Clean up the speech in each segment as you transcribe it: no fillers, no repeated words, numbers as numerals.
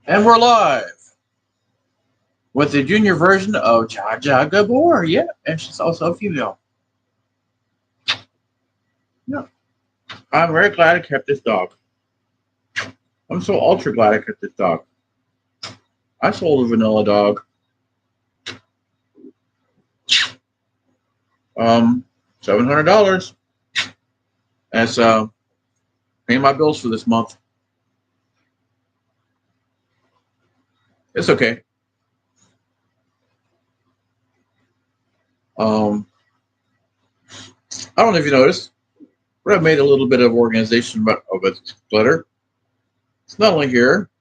And we're live with the junior version of Jaja Gabor. Yeah, and she's also a female. Yeah. I'm very glad I kept this dog. I'm so ultra glad I kept this dog. I sold a vanilla dog. $700. That's paying my bills for this month. It's okay. Um, I don't know if you noticed, but I've made a little bit of organization of a clutter. It's not only here,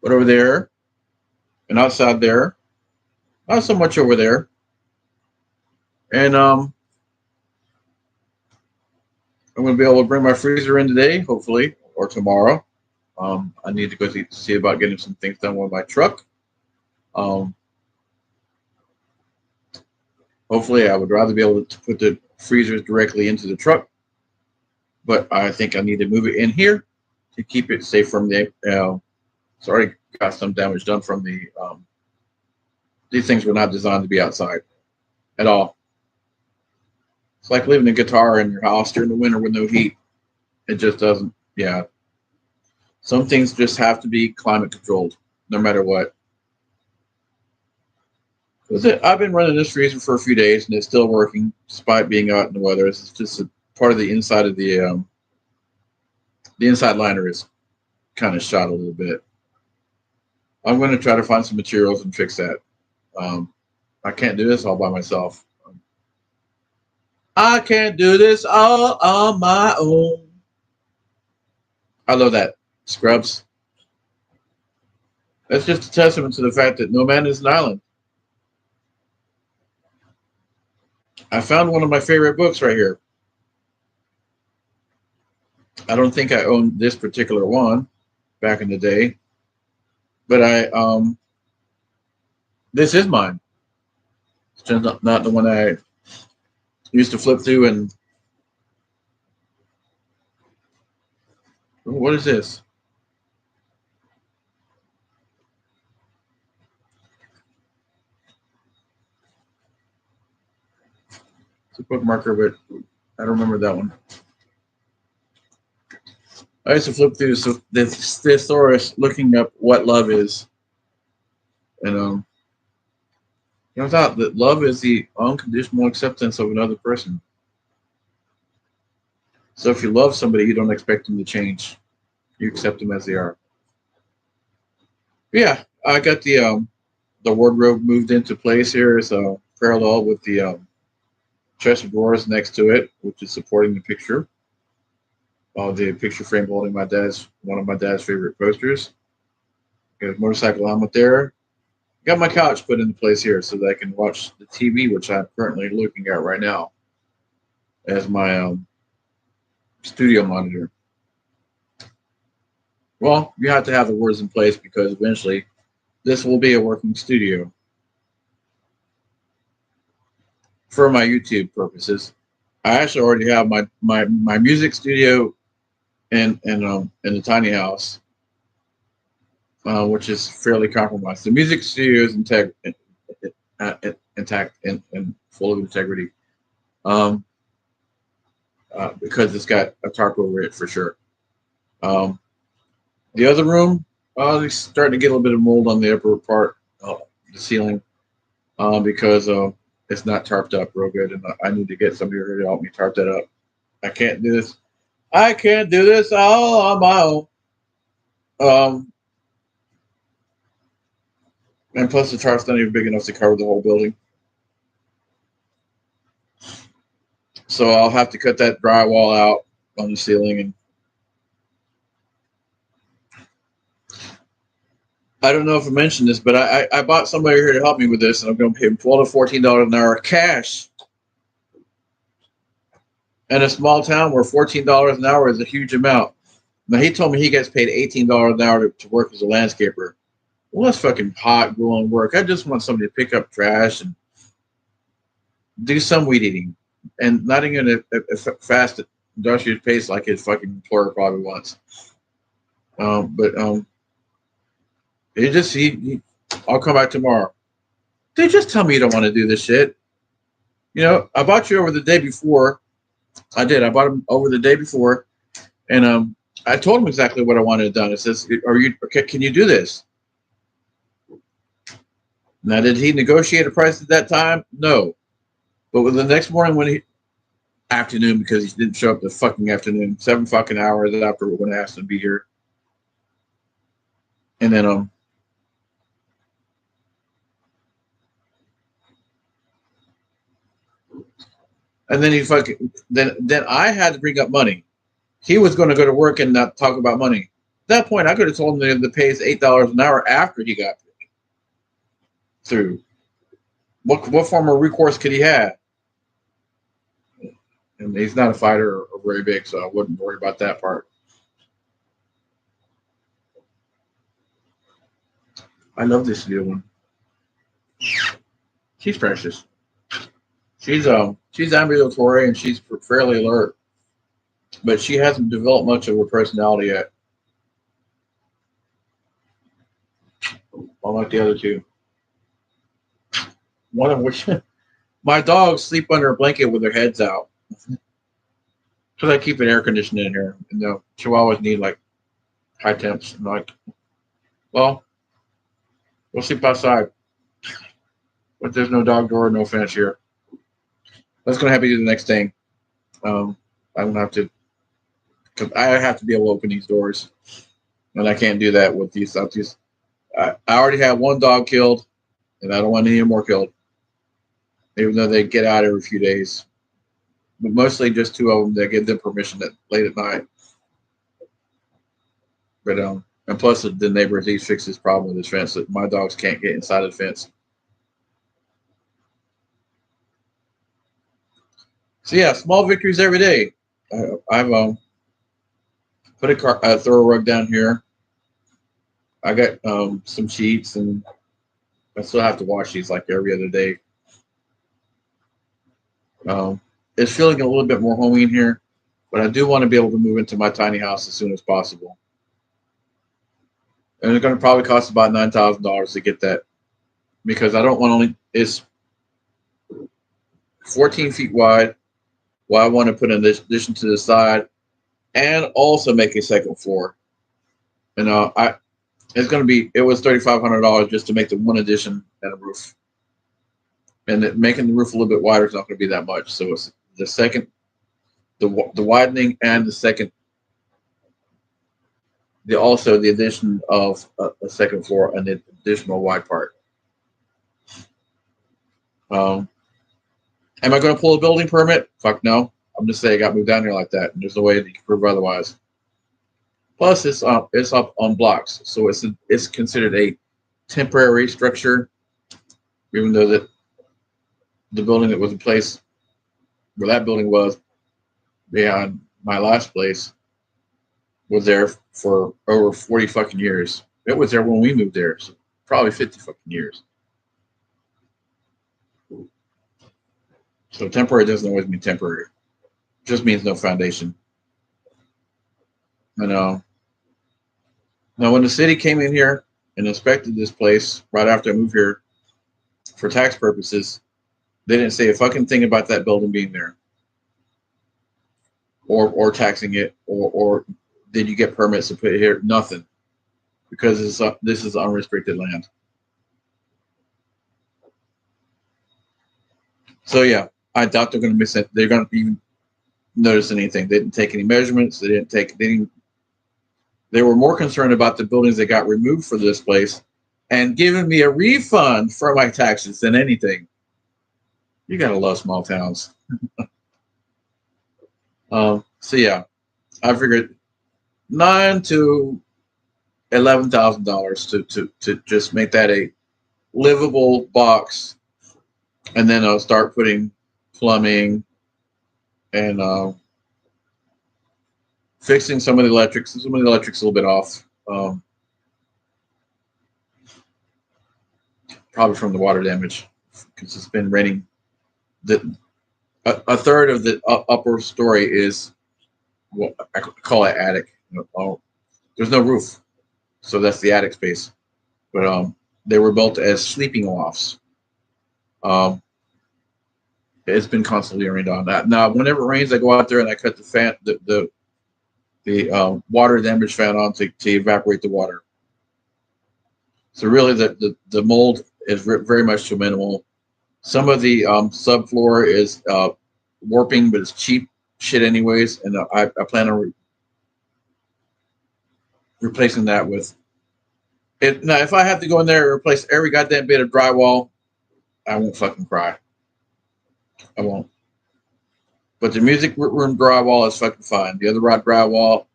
but over there and outside there. Not so much over there. And I'm going to be able to bring my freezer in today, hopefully, or tomorrow. I need to go see about getting some things done with my truck. Um, Hopefully, I would rather be able to put the freezers directly into the truck, but I think I need to move it in here to keep it safe from the. It's already got some damage done from the. These things were not designed to be outside at all. It's like leaving a guitar in your house during the winter with no heat. It just doesn't. Yeah, some things just have to be climate controlled, no matter what. I've been running this freezer for a few days and it's still working despite being out in the weather. It's just a part of the inside of the inside liner is kind of shot a little bit. I'm going to try to find some materials and fix that. Um, I can't do this all by myself. I can't do this all on my own. I love that. Scrubs. That's just a testament to the fact that no man is an island. I found one of my favorite books right here. I don't think I owned this particular one back in the day, but this is mine. It's just not the one I used to flip through and what is this? It's a bookmarker, but I don't remember that one. I used to flip through this thesaurus looking up what love is, and turns out that love is the unconditional acceptance of another person. So if you love somebody, you don't expect them to change. You accept them as they are. But yeah, I got the wardrobe moved into place here, so parallel with the chest of drawers next to it, which is supporting the picture. The picture frame holding one of my dad's favorite posters. Got a motorcycle helmet there. Got my couch put into place here so that I can watch the TV, which I'm currently looking at right now as my studio monitor. Well, you have to have the words in place because eventually this will be a working studio for my YouTube purposes. I actually already have my music studio in the tiny house, which is fairly compromised. The music studio is intact and full of integrity, um, because it's got a tarp over it for sure. Um, the other room, it's starting to get a little bit of mold on the upper part, the ceiling, because it's not tarped up real good, and I need to get somebody to help me tarp that up. I can't do this. I can't do this all on my own. Um, and plus, the tarp's not even big enough to cover the whole building. So I'll have to cut that drywall out on the ceiling. And I don't know if I mentioned this, but I bought somebody here to help me with this, and I'm going to pay him $12 to $14 an hour cash. In a small town where $14 an hour is a huge amount. Now, he told me he gets paid $18 an hour to work as a landscaper. Well, that's fucking hot, grueling work. I just want somebody to pick up trash and do some weed eating, and not even a fast, industrious pace like his fucking employer probably wants. But I'll come back tomorrow. They just tell me you don't want to do this shit. You know, I bought you over the day before. I did. I bought him over the day before, and I told him exactly what I wanted done. It says, "Are you? Can you do this?" Now, did he negotiate a price at that time? No. But with the next morning afternoon, because he didn't show up the fucking afternoon, 7 fucking hours after when I asked him to be here, and then he fucking then I had to bring up money. He was going to go to work and not talk about money. At that point, I could have told him to pay us $8 an hour after he got through. What form of recourse could he have? And he's not a fighter or very big, so I wouldn't worry about that part. I love this little one. She's precious. She's ambulatory and she's fairly alert, but she hasn't developed much of a personality yet. Unlike the other two. One of which my dogs sleep under a blanket with their heads out. Because I keep an air conditioner in here. And the chihuahuas need like high temps. And like, well, we'll sleep outside. But there's no dog door, no fence here. That's going to have to be the next thing. I'm going to have to, because I have to be able to open these doors. And I can't do that with these. I already have one dog killed, and I don't want any more killed. Even though they get out every few days. But mostly just two of them that give them permission late at night. But and plus the neighbor, he's fixed his problem with his fence that my dogs can't get inside the fence. So yeah, small victories every day. I've put a throw rug down here. I got some sheets, and I still have to wash these like every other day. It's feeling a little bit more homey in here, but I do want to be able to move into my tiny house as soon as possible. And it's going to probably cost about $9,000 to get that, because I don't want only it's 14 feet wide. Well, I want to put an addition to the side and also make a second floor. And it was $3,500 just to make the one addition and a roof. And making the roof a little bit wider is not going to be that much. So it's the widening and the second, also the addition of a second floor and the additional wide part. Am I going to pull a building permit? Fuck no. I'm just saying I got moved down here like that, and there's no way that you can prove otherwise. Plus, it's up on blocks, so it's considered a temporary structure, even though that the building that was in place where that building was beyond my last place was there for over 40 fucking years. It was there when we moved there, so probably 50 fucking years. So temporary doesn't always mean temporary. It just means no foundation. I know. Now, when the city came in here and inspected this place right after I moved here for tax purposes, they didn't say a fucking thing about that building being there, or taxing it, or did you get permits to put it here? Nothing, because this is unrestricted land. So yeah, I doubt they're going to miss it. They're going to even notice anything. They didn't take any measurements. They were more concerned about the buildings that got removed for this place and giving me a refund for my taxes than anything. You gotta love small towns. So yeah, I figured $9,000 to $11,000 to just make that a livable box, and then I'll start putting plumbing and fixing some of the electrics. Some of the electrics a little bit off, probably from the water damage, because it's been raining. A third of the upper story is what I call it attic. There's no roof, so that's the attic space. but they were built as sleeping lofts. Um, it's been constantly rained on. That now, whenever it rains, I go out there and I cut the fan, the water damage fan on to evaporate the water. So really, the mold is very much too minimal. Some of the subfloor is warping, but it's cheap shit anyways, and I plan on replacing that with it. Now, if I have to go in there and replace every goddamn bit of drywall, I won't fucking cry. I won't. But the music room drywall is fucking fine. The other rod drywall,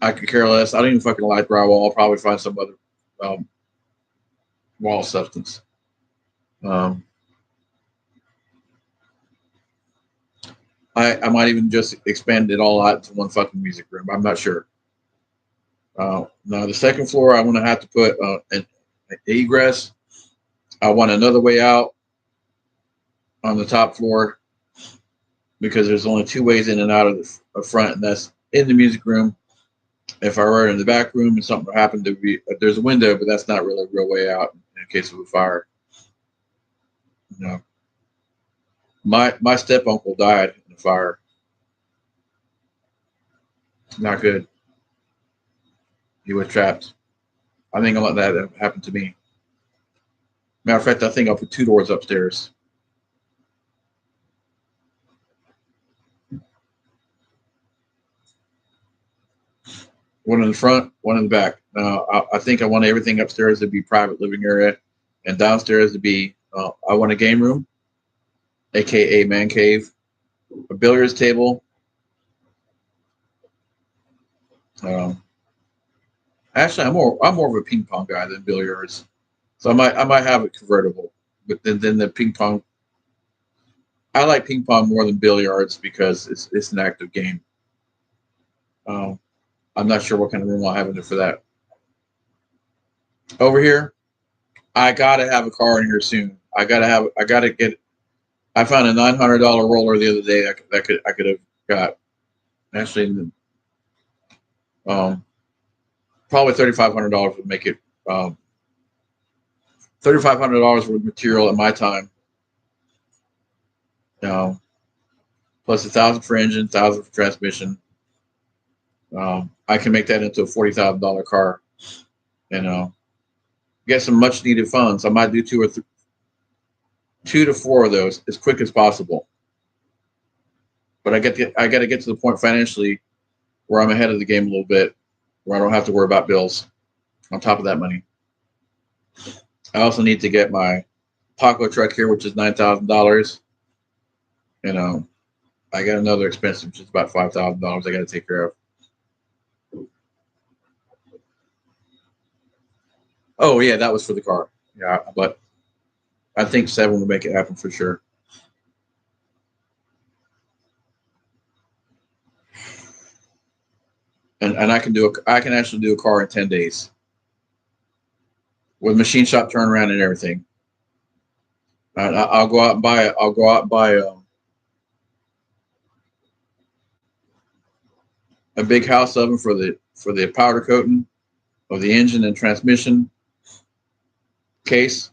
I could care less. I don't even fucking like drywall. I'll probably find some other um, wall substance. Um, I might even just expand it all out to one fucking music room. I'm not sure. Now the second floor, I'm gonna have to put an egress. I want another way out on the top floor because there's only two ways in and out of the front, and that's in the music room. If I were in the back room and something happened, there's a window, but that's not really a real way out in case of a fire. You know, my step uncle died in a fire. Not good. He was trapped. I think I'll let that happen to me. Matter of fact, I think I'll put two doors upstairs. One in the front, one in the back. I think I want everything upstairs to be private living area, and downstairs to be. I want a game room, aka man cave, a billiards table. Um, Actually, I'm more of a ping pong guy than billiards, so I might have it convertible. But then the ping pong, I like ping pong more than billiards because it's an active game. Um, I'm not sure what kind of room I'll have in there for that. Over here, I gotta have a car in here soon. I gotta get. I found a $900 roller the other day I could have got. Actually, um, probably $3,500 would make it. Um, $3,500 worth of material at my time. Plus 1,000 for engine, 1,000 for transmission. I can make that into a $40,000 car, and get some much needed funds. I might do two to four of those as quick as possible. But I got to get to the point financially where I'm ahead of the game a little bit, where I don't have to worry about bills on top of that money. I also need to get my taco truck here, which is $9,000. I got another expense, which is about $5,000. I got to take care of. Oh yeah, that was for the car. Yeah, but I think seven will make it happen for sure. And I can actually do a car in 10 days with machine shop turnaround and everything. I'll go out and buy it. I'll go out and buy a big house oven for the powder coating of the engine and transmission case.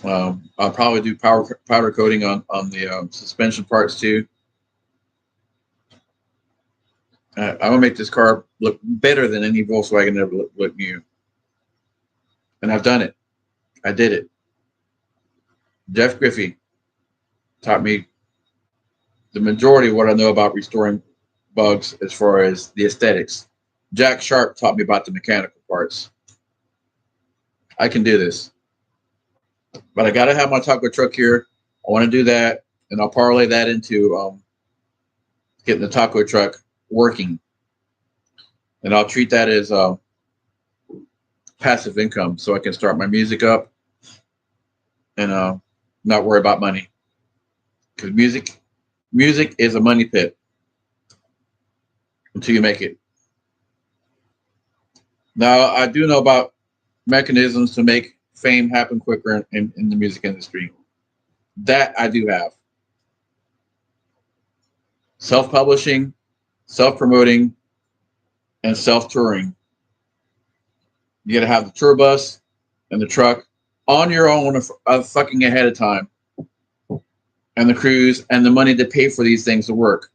I'll probably do powder coating on the suspension parts too. I'm gonna make this car look better than any Volkswagen ever looked new, and I've done it. I did it. Jeff Griffey taught me the majority of what I know about restoring bugs as far as the aesthetics. Jack Sharp taught me about the mechanical parts. I can do this, but I got to have my taco truck here. I want to do that, and I'll parlay that into getting the taco truck working, and I'll treat that as passive income, so I can start my music up and not worry about money. Because music is a money pit until you make it. Now I do know about mechanisms to make fame happen quicker in the music industry. That I do have. Self-publishing, self-promoting, and self-touring You got to have the tour bus and the truck on your own, fucking ahead of time, and the crews and the money to pay for these things to work.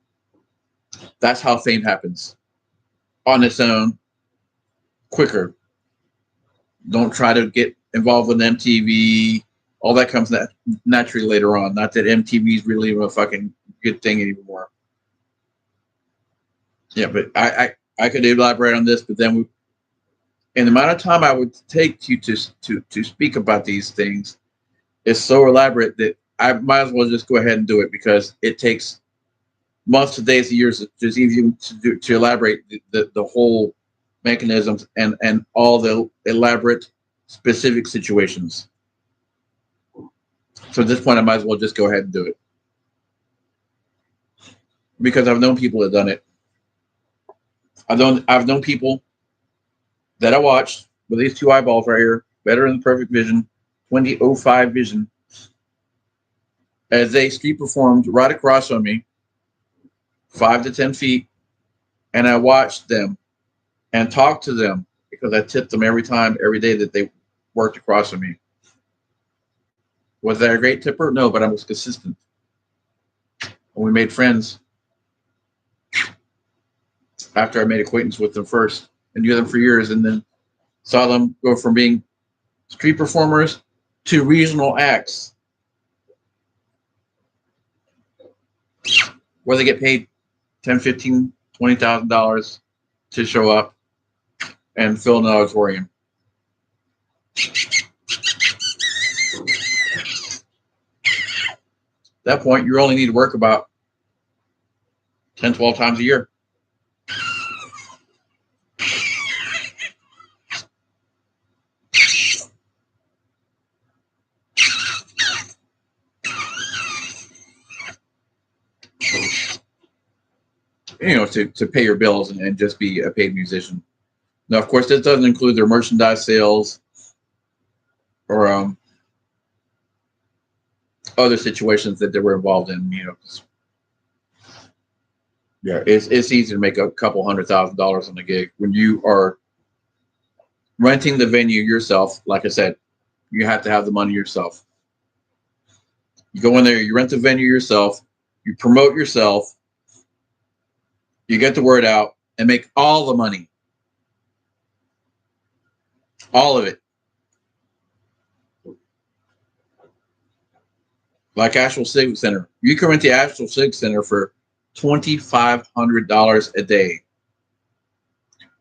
That's how fame happens on its own, quicker. Don't try to get involved with MTV. All that comes naturally later on. Not that MTV is really a fucking good thing anymore. Yeah, but I could elaborate on this, but then in the amount of time I would take you to speak about these things is so elaborate that I might as well just go ahead and do it, because it takes months, days, years just even to elaborate the whole mechanisms and all the elaborate specific situations. So at this point, I might as well just go ahead and do it, because I've known people that have done it. I've known people that I watched with these two eyeballs right here, better than perfect vision, 2005 vision, as they street performed right across from me, 5 to 10 feet, and I watched them and talked to them because I tipped them every time, every day that they worked across from me. Was I a great tipper? No, but I was consistent. And we made friends after I made acquaintance with them first and knew them for years, and then saw them go from being street performers to regional acts where they get paid 10, 15, $20,000 to show up and fill an auditorium. At that point, you only need to work about 10, 12 times a year. To pay your bills and just be a paid musician. Now, of course, this doesn't include their merchandise sales or other situations that they were involved in. Yeah, it's easy to make a couple $100,000 on a gig when you are renting the venue yourself. Like I said, you have to have the money yourself. You go in there, you rent the venue yourself, you promote yourself, you get the word out, and make all the money. All of it. Like Asheville Civic Center. You can rent the Asheville Civic Center for $2,500 a day.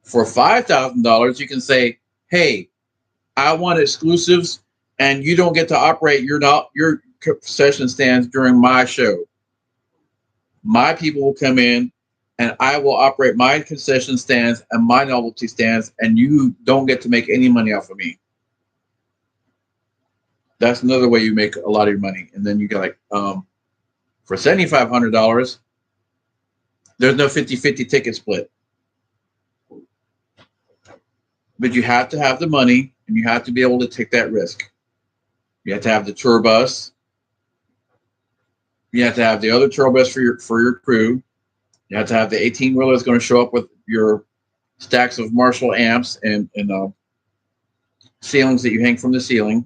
For $5,000, you can say, hey, I want exclusives, and you don't get to operate your concession stands during my show. My people will come in, and I will operate my concession stands and my novelty stands, and you don't get to make any money off of me. That's another way you make a lot of your money. And then you get like, for $7,500, there's no 50-50 ticket split. But you have to have the money, and you have to be able to take that risk. You have to have the tour bus. You have to have the other tour bus for your crew. You have to have the 18-wheeler that's going to show up with your stacks of Marshall amps and ceilings that you hang from the ceiling.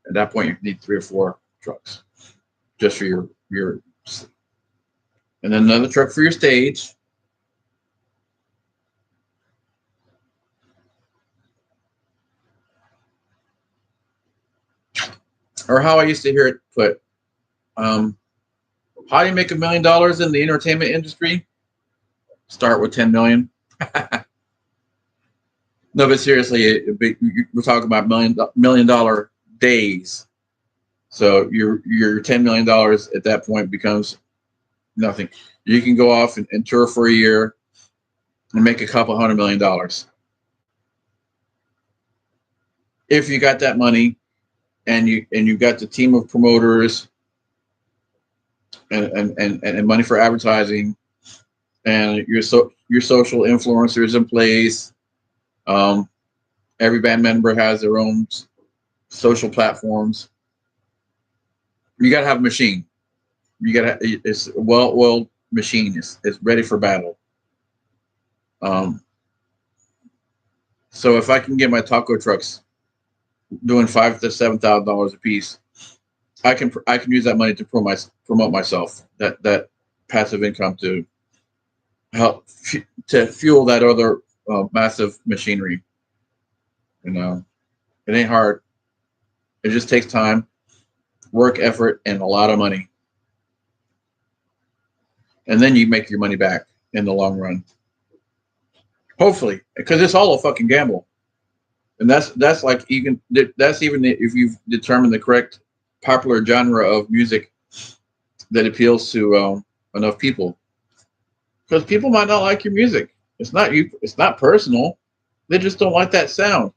At that point, you need 3 or 4 trucks just for your, and then another truck for your stage. Or how I used to hear it put, how do you make $1 million in the entertainment industry? Start with 10 million. No, but seriously, we're talking about $1 million days. So your $10 million at that point becomes nothing. You can go off and tour for a year and make a couple $100 million if you got that money, and you got the team of promoters and money for advertising, and your social influencers in place. Every band member has their own social platforms. You got to have a machine. It's a well-oiled machine. It's ready for battle. So So if I can get my taco trucks doing $5,000 to $7,000 a piece, I can use that money to promote myself. That passive income to help to fuel that other massive machinery. You know, it ain't hard. It just takes time, work, effort, and a lot of money, and then you make your money back in the long run. Hopefully, because it's all a fucking gamble, and that's like that's even if you've determined the correct popular genre of music that appeals to enough people. Because people might not like your music. It's not you. It's not personal. They just don't like that sound.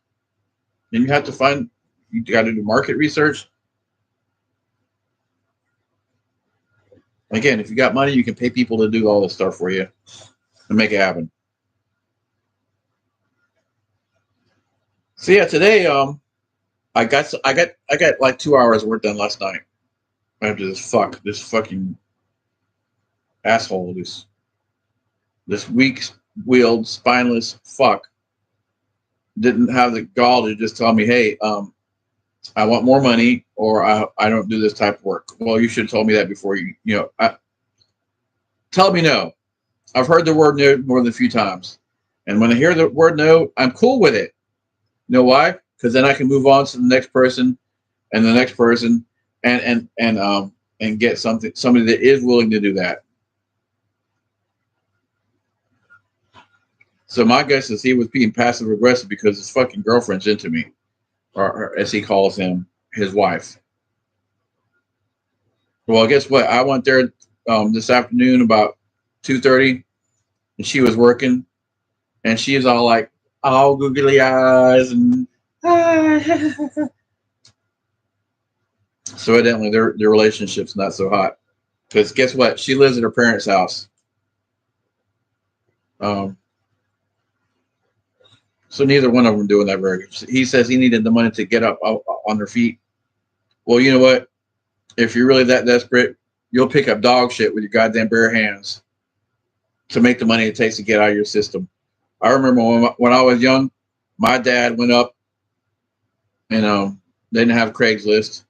And you have to find. You got to do market research. Again, if you got money, you can pay people to do all this stuff for you and make it happen. So yeah, today I got like 2 hours work done last night after this fucking asshole this weak-willed spineless fuck didn't have the gall to just tell me, hey, I want more money or I don't do this type of work. Well, you should have told me that before tell me no. I've heard the word no more than a few times. And when I hear the word no, I'm cool with it. You know why? Because then I can move on to the next person and the next person and get somebody that is willing to do that. So my guess is he was being passive aggressive because his fucking girlfriend's into me, or as he calls him, his wife. Well, guess what? I went there this afternoon about 2:30, and she was working, and she is all like, all googly eyes and. So evidently their relationship's not so hot. Because guess what? She lives at her parents' house. Um, so neither one of them doing that very good. He says he needed the money to get up on their feet. Well, you know what? If you're really that desperate, you'll pick up dog shit with your goddamn bare hands to make the money it takes to get out of your system. I remember when I was young, my dad went up and they didn't have Craigslist,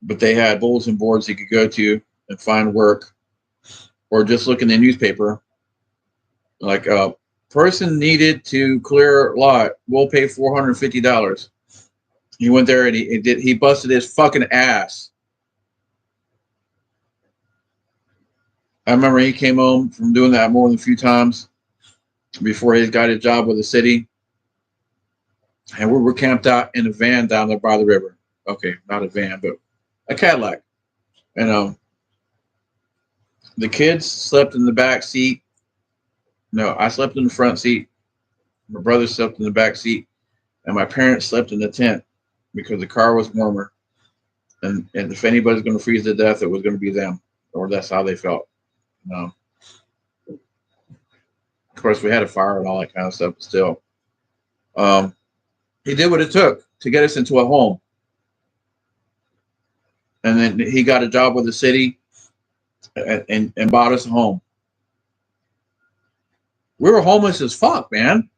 but they had bulletin boards you could go to and find work, or just look in the newspaper. Like person needed to clear lot. We'll pay $450. He went there and he busted his fucking ass. I remember he came home from doing that more than a few times before he got a job with the city. And we were camped out in a van down there by the river. Okay, not a van, but a Cadillac. And the kids slept in the back seat. No, I slept in the front seat. My brother slept in the back seat. And my parents slept in the tent because the car was warmer. And if anybody's going to freeze to death, it was going to be them. Or that's how they felt. Of course, we had a fire and all that kind of stuff, but still. He did what it took to get us into a home. And then he got a job with the city and bought us a home. We were homeless as fuck, man.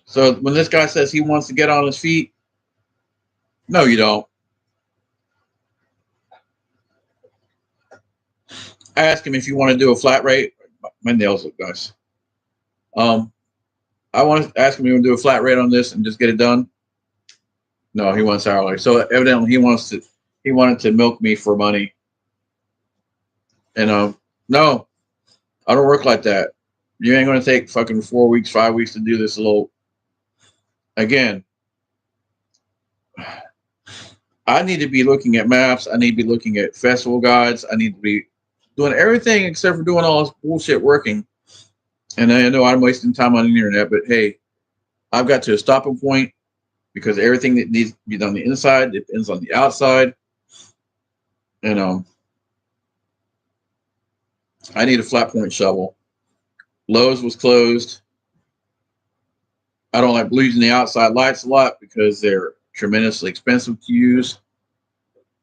So when this guy says he wants to get on his feet, no, you don't. I asked him if you want to do a flat rate. My nails look nice. I want to ask him if you want to do a flat rate on this and just get it done. No, he wants hourly. So evidently he wanted to milk me for money. And no, I don't work like that. You ain't gonna take fucking 4 weeks, 5 weeks to do this little. Again, I need to be looking at maps. I need to be looking at festival guides. I need to be doing everything except for doing all this bullshit working. And I know I'm wasting time on the internet, but hey, I've got to a stopping point because everything that needs to be done on the inside depends on the outside. And I need a flat point shovel. Lowe's was closed. I don't like using the outside lights a lot because they're tremendously expensive to use.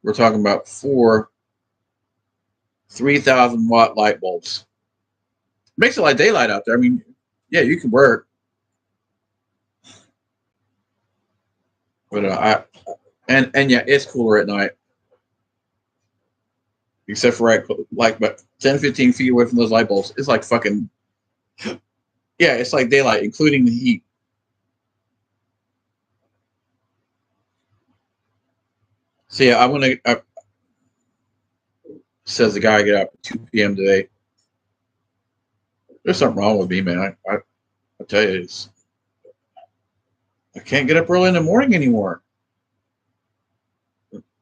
We're talking about 4 3,000 watt light bulbs. Makes it like daylight out there. I mean, Yeah, you can work, but and yeah, it's cooler at night, except for like but 10, 15 feet away from those light bulbs. It's like fucking yeah, it's like daylight, including the heat. So yeah, I'm gonna. Says the guy I get up at 2 p.m. today. There's something wrong with me, man. I tell you, I can't get up early in the morning anymore.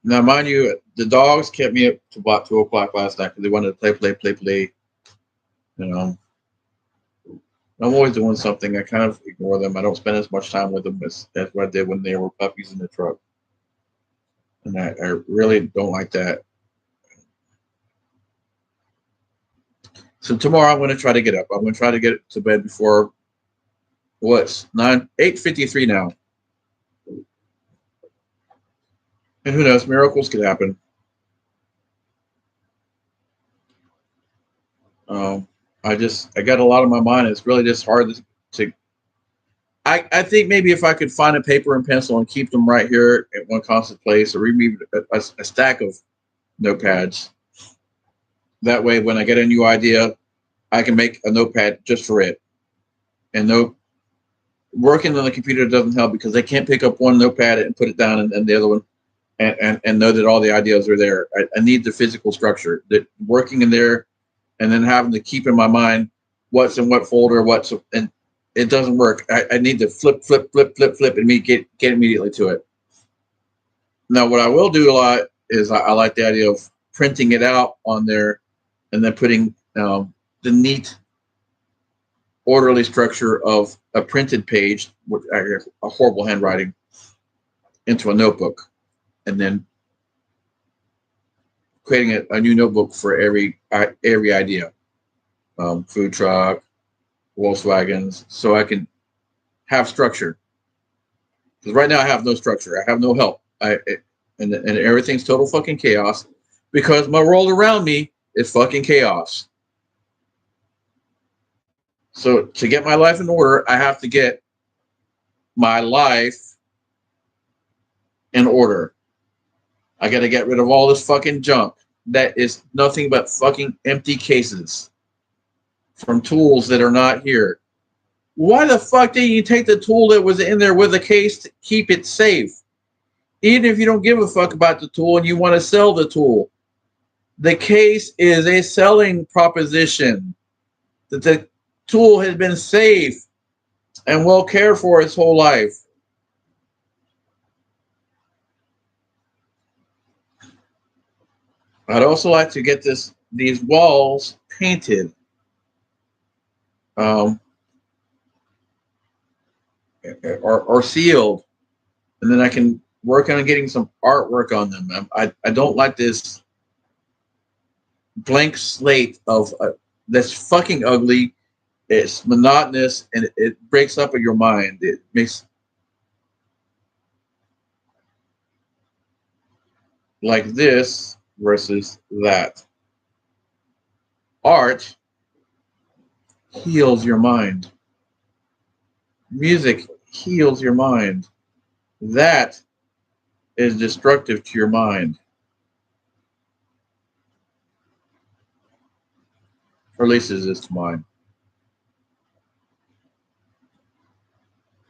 Now, mind you, the dogs kept me up to about 2 o'clock last night because they wanted to play. You know, I'm always doing something. I kind of ignore them. I don't spend as much time with them as what I did when they were puppies in the truck. And I really don't like that. So tomorrow I'm going to try to get up. I'm going to try to get to bed before what's 8:53 now. And who knows, miracles could happen. Um, I got a lot on my mind. It's really just hard to I think maybe if I could find a paper and pencil and keep them right here at one constant place, or maybe a stack of notepads. That way, when I get a new idea, I can make a notepad just for it. And no, working on the computer doesn't help because I can't pick up one notepad and put it down and the other one and know that all the ideas are there. I need the physical structure. That working in there and then having to keep in my mind what's in what folder, and it doesn't work. I need to flip, and get immediately to it. Now, what I will do a lot is I like the idea of printing it out on there and then putting the neat, orderly structure of a printed page, with a horrible handwriting, into a notebook, and then creating a new notebook for every idea, food truck, Volkswagens, so I can have structure. Because right now I have no structure. I have no help. And everything's total fucking chaos because my world around me is fucking chaos. So to get my life in order, I have to get my life in order. I got to get rid of all this fucking junk that is nothing but fucking empty cases from tools that are not here. Why the fuck didn't you take the tool that was in there with the case to keep it safe? Even if you don't give a fuck about the tool and you want to sell the tool, the case is a selling proposition. That the tool has been safe and well cared for its whole life. I'd also like to get these walls painted, um, or sealed, and then I can work on getting some artwork on them. I don't like this blank slate of that's fucking ugly. It's monotonous and it breaks up your mind. It makes like this versus that. Art heals your mind. Music heals your mind. That is destructive to your mind. Or at least it is to mine.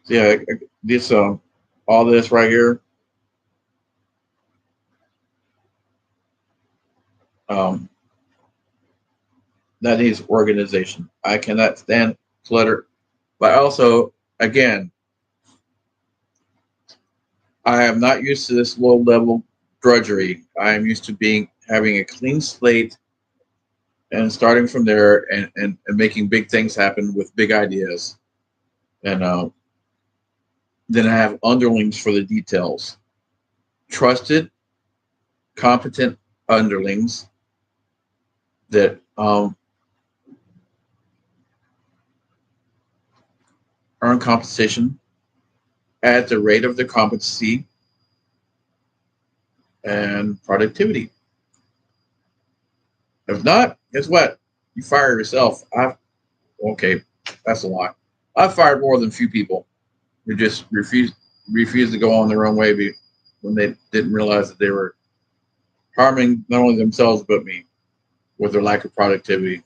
So yeah, this all this right here, um, that needs organization. I cannot stand clutter, but also again, I am not used to this low level drudgery. I am used to having a clean slate and starting from there and making big things happen with big ideas. And then I have underlings for the details. Trusted, competent underlings that earn compensation at the rate of their competency and productivity. If not, guess what? You fire yourself. Okay, that's a lot. I fired more than a few people who just refused to go on their own way when they didn't realize that they were harming not only themselves but me with their lack of productivity.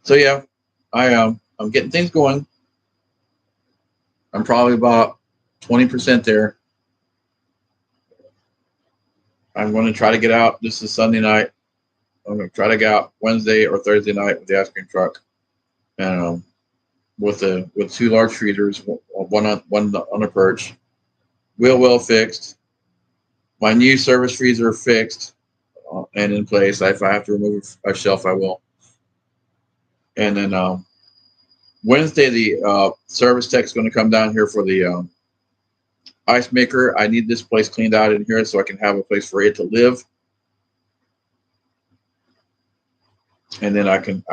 So yeah, I'm getting things going. I'm probably about 20% there. I'm going to try to get out. This is Sunday night. I'm going to try to get out Wednesday or Thursday night with the ice cream truck, and with two large freezers, one on a perch, wheel well fixed, my new service freezer fixed and in place. If I have to remove a shelf, I will. And then Wednesday, the service tech's going to come down here for the ice maker. I need this place cleaned out in here so I can have a place for it to live. And then I can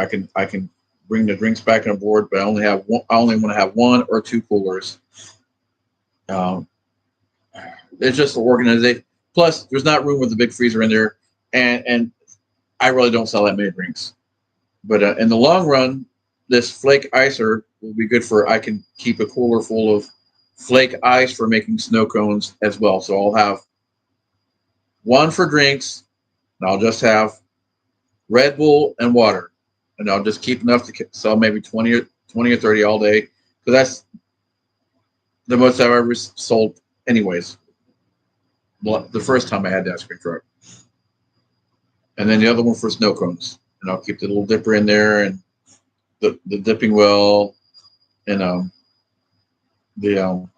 bring the drinks back on board, but I only want to have one or two coolers. It's just the organization. Plus, there's not room with the big freezer in there, and I really don't sell that many drinks. But in the long run, this flake icer will be good for. I can keep a cooler full of flake ice for making snow cones as well. So I'll have one for drinks, and I'll just have Red Bull and water, and I'll just keep enough to sell maybe 20 or 30 all day, because that's the most I've ever sold, anyways. The first time I had the ice cream truck, and then the other one for snow cones, and I'll keep the little dipper in there and the dipping well, and the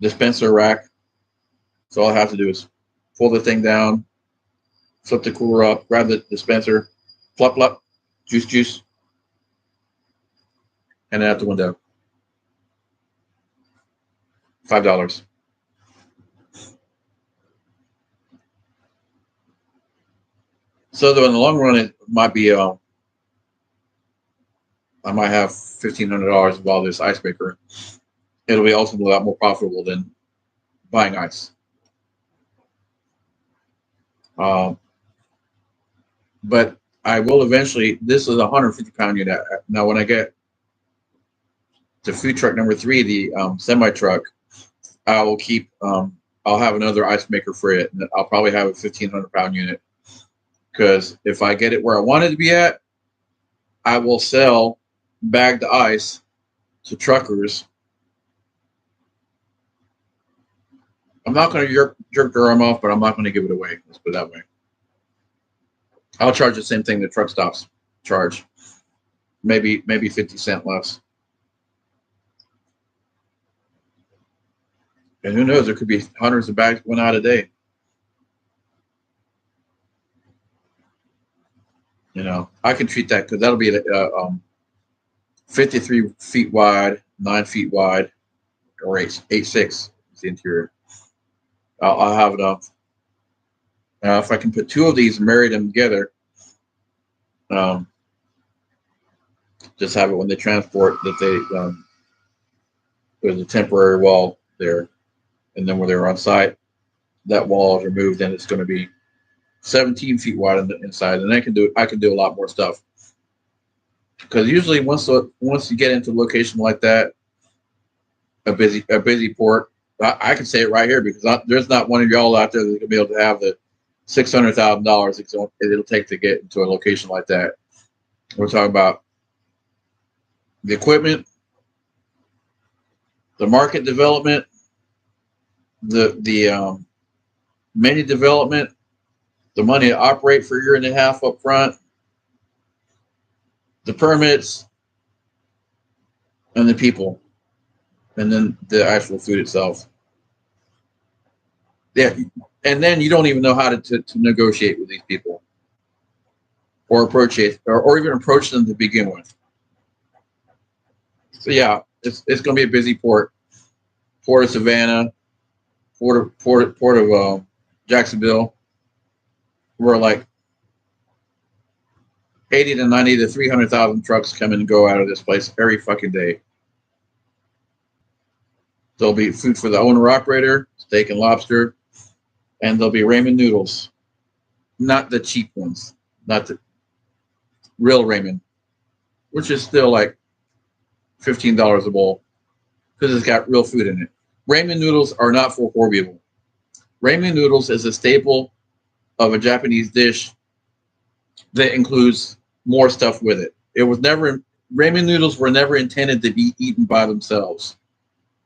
dispenser rack. So all I have to do is pull the thing down, flip the cooler up, grab the dispenser, plop plop, juice, and out the window. $5. So though in the long run, it might be I might have $1,500 of all this ice maker. It'll be ultimately a lot more profitable than buying ice. But I will eventually. This is a 150-pound unit. Now, when I get to food truck number 3, the semi truck, I will keep. I'll have another ice maker for it, and I'll probably have a 1,500-pound unit. Because if I get it where I want it to be at, I will sell bagged ice to truckers. I'm not going to jerk their arm off, but I'm not going to give it away. Let's put it that way. I'll charge the same thing the truck stops charge, maybe 50 cents less. And who knows? There could be hundreds of bags going out a day. I can treat that, because that'll be 53 feet wide, 9 feet wide, or 8'6" is the interior. I'll have enough. If I can put 2 of these and marry them together, just have it when they transport that there's a temporary wall there, and then when they're on site, that wall is removed, then it's going to be 17 feet wide on the inside, and I can do a lot more stuff. Because usually once you get into a location like that, a busy port, I can say it right here, because there's not one of y'all out there that's gonna be able to have the $600,000 it'll take to get into a location like that. We're talking about the equipment, the market development, the menu development, the money to operate for a year and a half up front, the permits, and the people, and then the actual food itself. Yeah, and then you don't even know how to negotiate with these people, or approach it, or even approach them to begin with. So yeah, it's going to be a busy port. Port of Savannah, port of Jacksonville. We're like 80 to 90 to 300,000 trucks come and go out of this place every fucking day. There'll be food for the owner operator, steak and lobster, and there'll be ramen noodles, not the cheap ones, not real ramen, which is still like $15 a bowl because it's got real food in it. Ramen noodles are not for poor people. Ramen noodles is a staple of a Japanese dish that includes more stuff with it. It was never Ramen noodles were never intended to be eaten by themselves.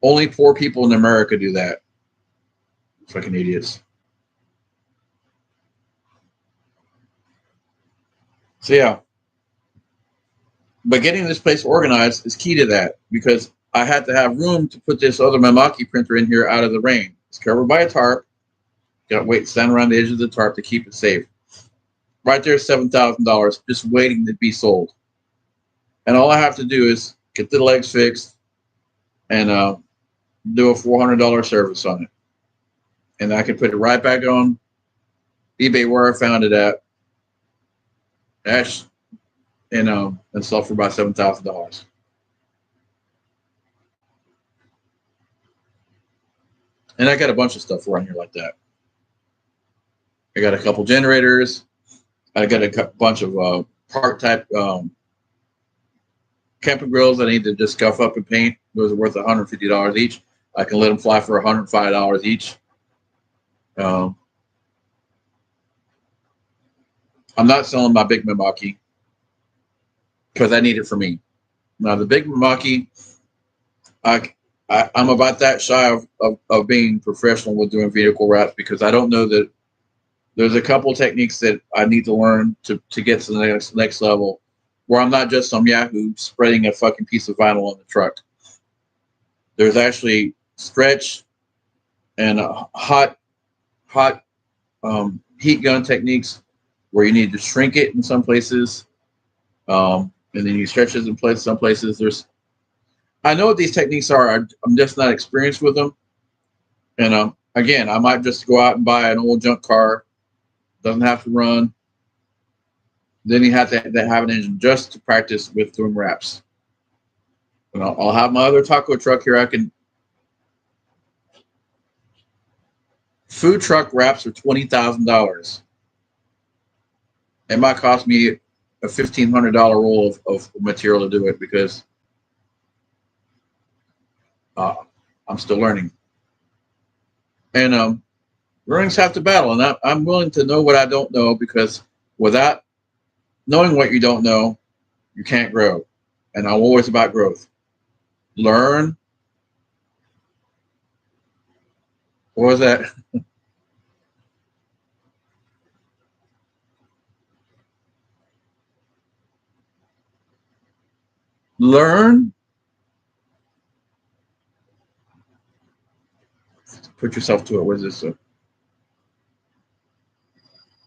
Only poor people in America do that. Fucking idiots. So yeah, but getting this place organized is key to that because I had to have room to put this other Mamaki printer in here out of the rain. It's covered by a tarp. Got to wait, stand around the edge of the tarp to keep it safe. Right there, $7,000 just waiting to be sold. And all I have to do is get the legs fixed and do a $400 service on it. And I can put it right back on eBay where I found it at. And sell for about $7,000. And I got a bunch of stuff around here like that. I got a couple generators. I got a bunch of park type camping grills that I need to just scuff up and paint. Those are worth $150 each. I can let them fly for $105 each. I'm not selling my big Mamaki because I need it for me. Now the big Mamaki, I'm about that shy of being professional with doing vehicle wraps because I don't know that there's a couple techniques that I need to learn to get to the next level where I'm not just some Yahoo spreading a fucking piece of vinyl on the truck. There's actually stretch and hot heat gun techniques where you need to shrink it in some places, and then you stretch it in some places. I know what these techniques are. I'm just not experienced with them. And again, I might just go out and buy an old junk car. Doesn't have to run. Then you have to have an engine just to practice with doing wraps. And I'll have my other taco truck here. Food truck wraps are $20,000. It might cost me a $1,500 roll of material to do it because I'm still learning. And learning's half the battle, and I'm willing to know what I don't know because without knowing what you don't know, you can't grow. And I'm always about growth. Learn. What was that? Learn. Put yourself to it. What is this?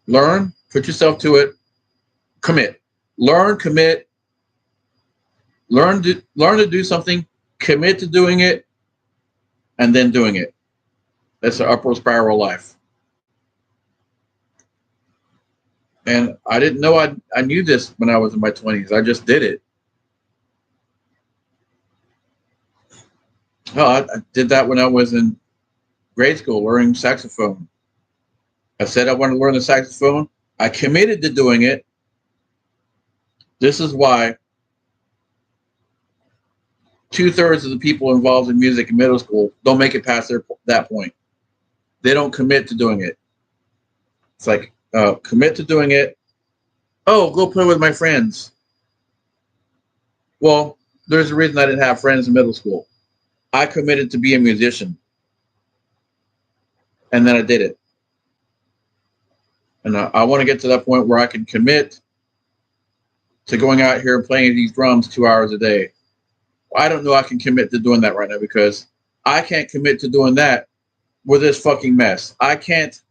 Learn. Put yourself to it. Commit. Learn. Commit. Learn to do something. Commit to doing it, and then doing it. That's an upward spiral life. And I didn't know I knew this when I was in my 20s. I just did it. Oh, I did that when I was in grade school learning saxophone. I said I wanted to learn the saxophone. I committed to doing it. This is why 2/3 of the people involved in music in middle school don't make it past that point. They don't commit to doing it. It's like, commit to doing it. Oh, go play with my friends. Well, there's a reason I didn't have friends in middle school. I committed to be a musician. And then I did it. And I want to get to that point where I can commit to going out here and playing these drums 2 hours a day. I don't know I can commit to doing that right now because I can't commit to doing that with this fucking mess. I can't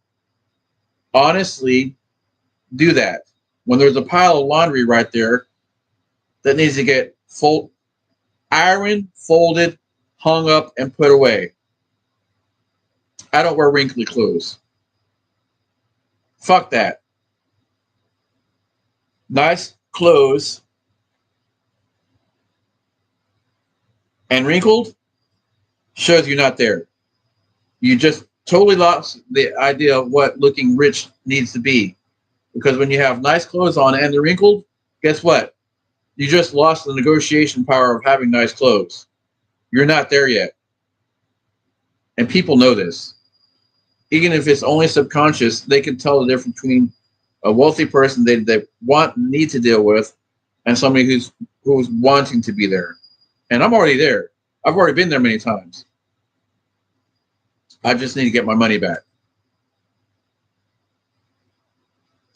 honestly do that when there's a pile of laundry right there that needs to get ironed, folded, hung up, and put away. I don't wear wrinkly clothes. Fuck that. Nice clothes and wrinkled shows you're not there. You just totally lost the idea of what looking rich needs to be. Because when you have nice clothes on and they're wrinkled, Guess what? You just lost the negotiation power of having nice clothes. You're not there yet. And people know this. Even if it's only subconscious, they can tell the difference between a wealthy person they want need to deal with and somebody who's wanting to be there. And I'm already there. I've already been there many times. I just need to get my money back.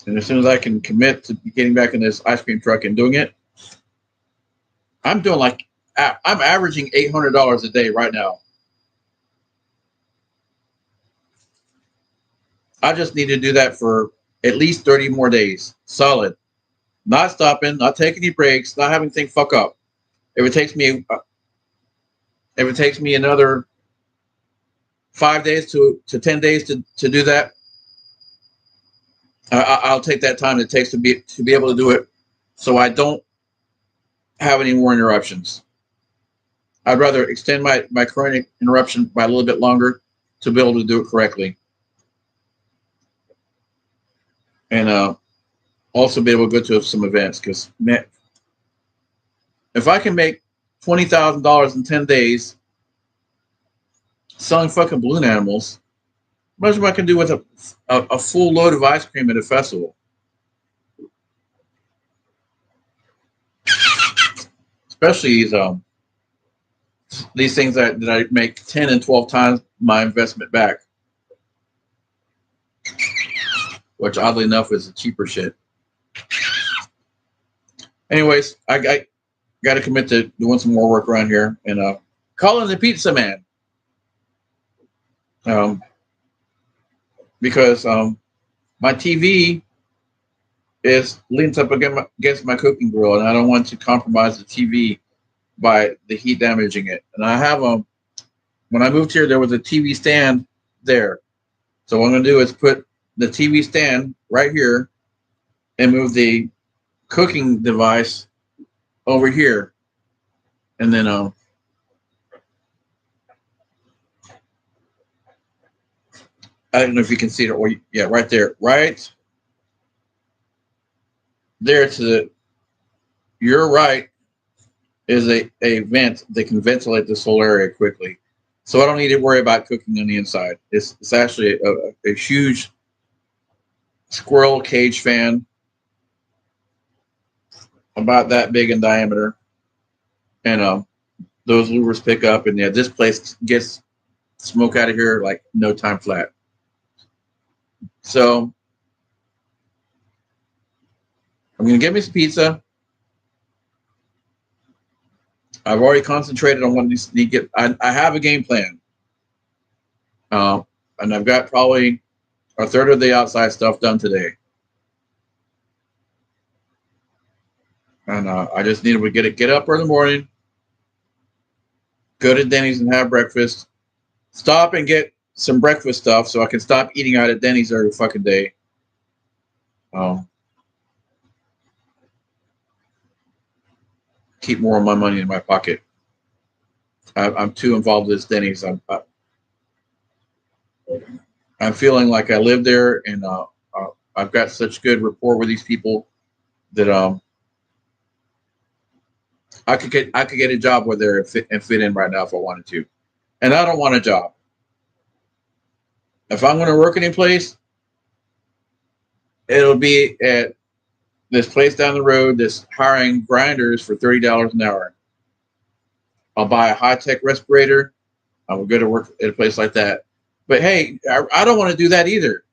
And as soon as I can commit to getting back in this ice cream truck and doing it, I'm doing like I'm averaging $800 a day right now. I just need to do that for at least 30 more days, solid. Not stopping, not taking any breaks, not having things fuck up. If it takes me another 5 days to 10 days to do that, I'll take that time it takes to be able to do it, so I don't have any more interruptions. I'd rather extend my current interruption by a little bit longer to be able to do it correctly, and also be able to go to some events. Because if I can make $20,000 in 10 days selling fucking balloon animals, imagine what I can do with a full load of ice cream at a festival. Especially these things that I make 10 and 12 times my investment back, which oddly enough is the cheaper shit. Anyways, I got to commit to doing some more work around here and calling the pizza man. Because my TV is leans up against my cooking grill, and I don't want to compromise the TV by the heat damaging it. And I have when I moved here, there was a TV stand there. So what I'm going to do is put the TV stand right here and move the cooking device over here. And then I don't know if you can see it, or yeah, right there, right there to your right is a vent that can ventilate this whole area quickly. So I don't need to worry about cooking on the inside. It's actually a huge squirrel cage fan, about that big in diameter, and those louvers pick up, and yeah, this place gets smoke out of here like no time flat. So I'm gonna get me some pizza. I've already concentrated on what needs to get. I have a game plan, uh, and I've got probably a third of the outside stuff done today. And I just need to get up early in the morning, go to Denny's and have breakfast, stop and get some breakfast stuff so I can stop eating out at Denny's every fucking day. Keep more of my money in my pocket. I'm too involved with this Denny's. I'm feeling like I live there, and I've got such good rapport with these people that I could get a job with there and fit in right now if I wanted to. And I don't want a job. If I'm going to work any place, it'll be at this place down the road that's hiring grinders for $30 an hour. I'll buy a high-tech respirator. I will go to work at a place like that. But hey, I don't want to do that either.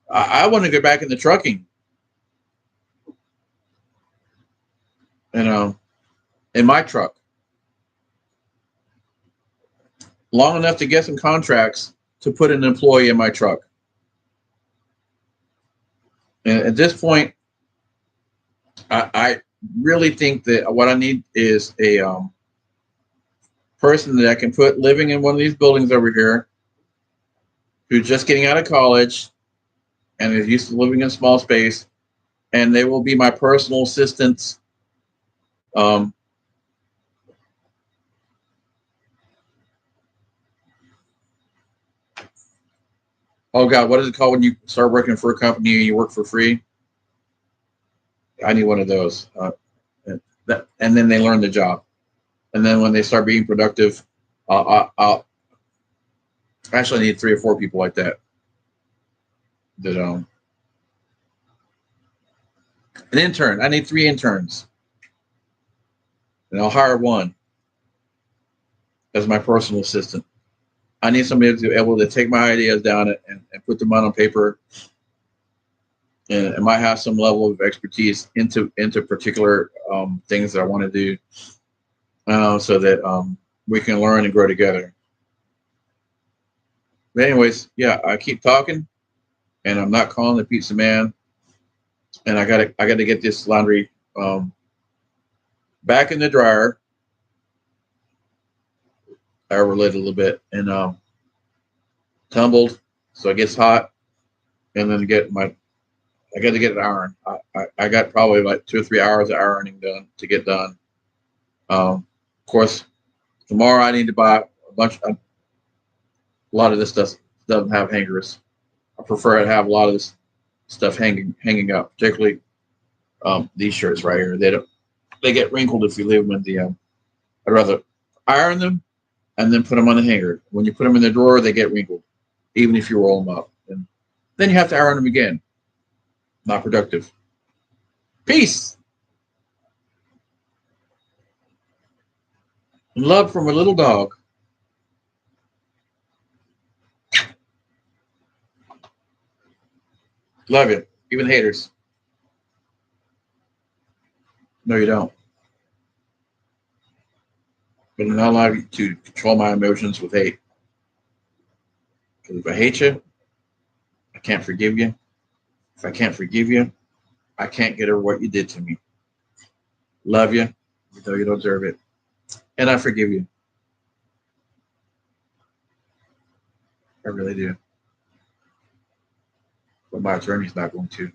I want to go back into trucking. In my truck. Long enough to get some contracts to put an employee in my truck. And at this point, I really think that what I need is a person that I can put living in one of these buildings over here, who's just getting out of college and is used to living in a small space, and they will be my personal assistants. Oh God, what is it called when you start working for a company and you work for free? I need one of those. And then they learn the job. And then when they start being productive, I'll actually need 3 or 4 people like that. That an intern. I need 3 interns, and I'll hire one as my personal assistant. I need somebody to be able to take my ideas down and put them out on paper, and it might have some level of expertise into particular things that I want to do, so that we can learn and grow together. But anyways, yeah, I keep talking, and I'm not calling the pizza man, and I gotta get this laundry back in the dryer. I overlaid a little bit and tumbled, so it gets hot, and then get my I got to get it ironed. I got probably like 2 or 3 hours of ironing done to get done. Of course, tomorrow I need to buy a lot of this stuff doesn't have hangers. I prefer to have a lot of this stuff hanging up, particularly these shirts right here. They get wrinkled if you leave them in the. I'd rather iron them and then put them on the hanger. When you put them in the drawer, they get wrinkled, even if you roll them up. And then you have to iron them again. Not productive. Peace and love from a little dog. Love you. Even haters. No, you don't. But I'm not allowed to control my emotions with hate. Because if I hate you, I can't forgive you. If I can't forgive you, I can't get over what you did to me. Love you, even though you don't deserve it. And I forgive you. I really do. But my attorney's not going to.